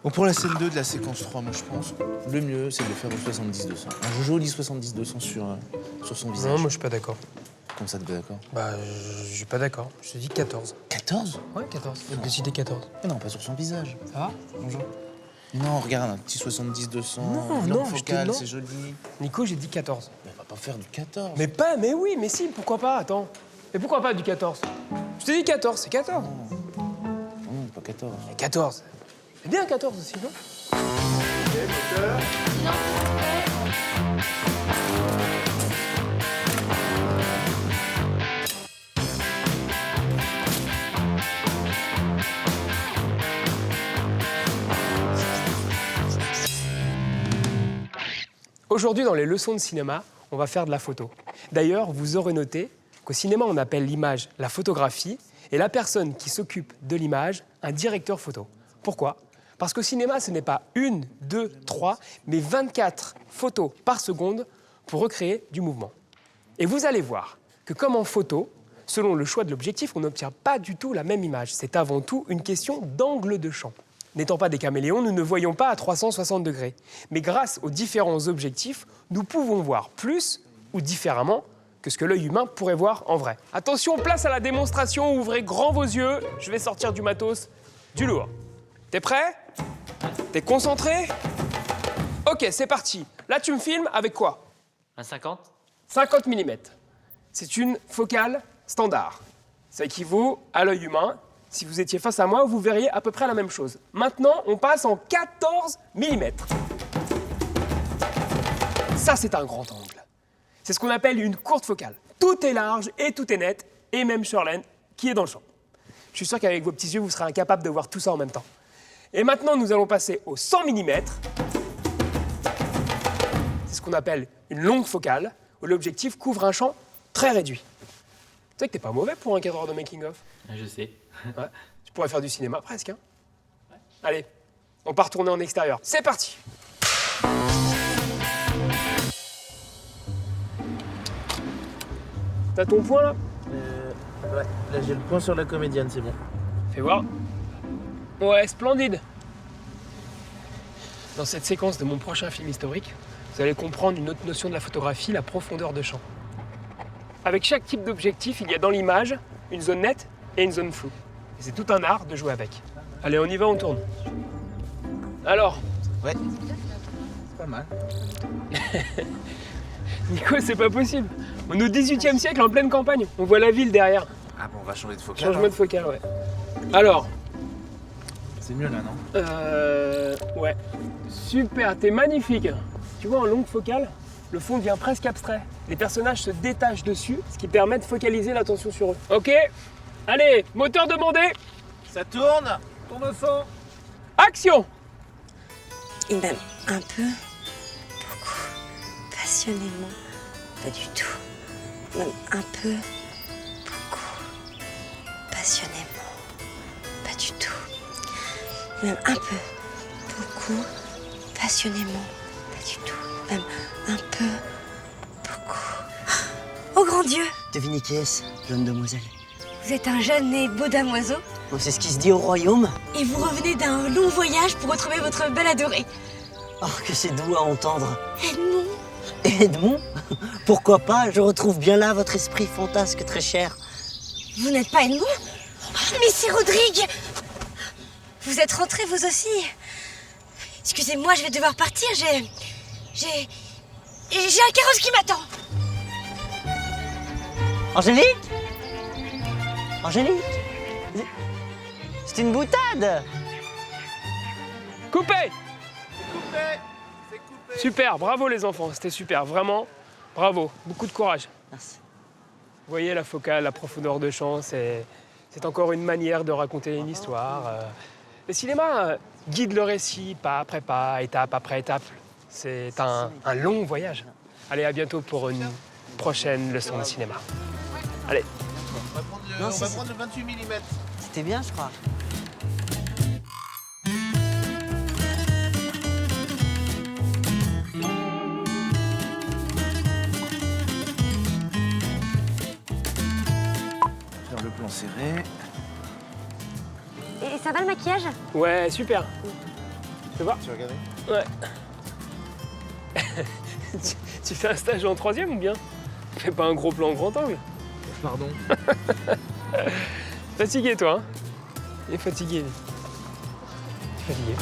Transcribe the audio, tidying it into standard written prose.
Bon, pour la scène 2 de la séquence 3, moi je pense, le mieux c'est de le faire au 70-200. Un joli 70-200 sur son visage. Non, moi je suis pas d'accord. Comment ça, t'es pas d'accord? Bah, je suis pas d'accord. Je te dis 14. 14? Ouais, 14. Faut décider 14. Mais non, pas sur son visage. Ça va? Bonjour. Non, regarde, un petit 70-200, Non, une non, lampe je te- focale, non. c'est joli. Nico, j'ai dit 14. Mais on va pas faire du 14. Mais oui, mais si, pourquoi pas, attends. Mais pourquoi pas du 14? Je te dis 14, c'est 14. Non, pas 14. Mais 14. C'est bien 14 aussi, non? Aujourd'hui, dans les leçons de cinéma, on va faire de la photo. D'ailleurs, vous aurez noté qu'au cinéma, on appelle l'image la photographie et la personne qui s'occupe de l'image un directeur photo. Pourquoi? Parce qu'au cinéma, ce n'est pas 1, 2, 3, mais 24 photos par seconde pour recréer du mouvement. Et vous allez voir que comme en photo, selon le choix de l'objectif, on n'obtient pas du tout la même image. C'est avant tout une question d'angle de champ. N'étant pas des caméléons, nous ne voyons pas à 360 degrés. Mais grâce aux différents objectifs, nous pouvons voir plus ou différemment que ce que l'œil humain pourrait voir en vrai. Attention, place à la démonstration, ouvrez grand vos yeux, je vais sortir du matos, du lourd. T'es prêt? T'es concentré? Ok, c'est parti. Là, tu me filmes avec quoi? Un 50? 50 mm. C'est une focale standard. Ça équivaut à l'œil humain. Si vous étiez face à moi, vous verriez à peu près la même chose. Maintenant, on passe en 14 mm. Ça, c'est un grand angle. C'est ce qu'on appelle une courte focale. Tout est large et tout est net, et même Shirley, qui est dans le champ. Je suis sûr qu'avec vos petits yeux, vous serez incapable de voir tout ça en même temps. Et maintenant, nous allons passer au 100 mm. C'est ce qu'on appelle une longue focale, où l'objectif couvre un champ très réduit. Tu sais que t'es pas mauvais pour un 4 heures de making-of. Je sais. Ouais. Tu pourrais faire du cinéma presque, hein? Ouais. Allez, on part tourner en extérieur. C'est parti! T'as ton point là? Ouais, là j'ai le point sur la comédienne, c'est bon. Fais voir. Ouais, splendide! Dans cette séquence de mon prochain film historique, vous allez comprendre une autre notion de la photographie, la profondeur de champ. Avec chaque type d'objectif, il y a dans l'image une zone nette et une zone floue. Et c'est tout un art de jouer avec. Allez, on y va, on tourne. Alors, Ouais. C'est pas mal. Nico, c'est pas possible. On est au 18e siècle, en pleine campagne. On voit la ville derrière. Ah bon, on va changer de focale. Changement de focale, ouais. Alors, C'est mieux là, non? ouais. Super, t'es magnifique. Tu vois, en longue focale, le fond devient presque abstrait. Les personnages se détachent dessus, ce qui permet de focaliser l'attention sur eux. Ok, allez, moteur demandé, Ça tourne! Tourne au son! action! Il m'aime un peu, beaucoup, passionnément, pas du tout. Même un peu, beaucoup, passionnément, pas du tout. Même un peu, beaucoup, passionnément, pas du tout. Même un peu, beaucoup. Oh grand Dieu! Devinez qui est-ce, jeune demoiselle? Vous êtes un jeune et beau damoiseau Oh, c'est ce qui se dit au royaume. et vous revenez d'un long voyage pour retrouver votre belle adorée. Oh, que c'est doux à entendre. Edmond, Edmond? Pourquoi pas? Je retrouve bien là votre esprit fantasque, très cher. vous n'êtes pas Edmond? Mais c'est Rodrigue! Vous êtes rentrés vous aussi? Excusez-moi, je vais devoir partir, j'ai un carrosse qui m'attend. Angélique? Angélique? C'est une boutade! Coupé! Coupé! C'est coupé! Super, bravo les enfants, c'était super, vraiment, bravo, beaucoup de courage. Merci. Vous voyez la focale, la profondeur de champ, c'est encore une manière de raconter une histoire. Le cinéma guide le récit pas après pas, étape après étape. C'est un long voyage. Allez, à bientôt pour une prochaine leçon de cinéma. Allez. On va prendre le, Non, on c'est- va prendre le 28 mm. C'était bien, je crois. Faire le plan serré. Et ça va le maquillage? Ouais, super. Ça va? Tu veux regarder? Ouais. Tu fais un stage en 3e ou bien? Fais pas un gros plan grand angle. Pardon. Fatigué toi, hein? Il est fatigué. Fatigué.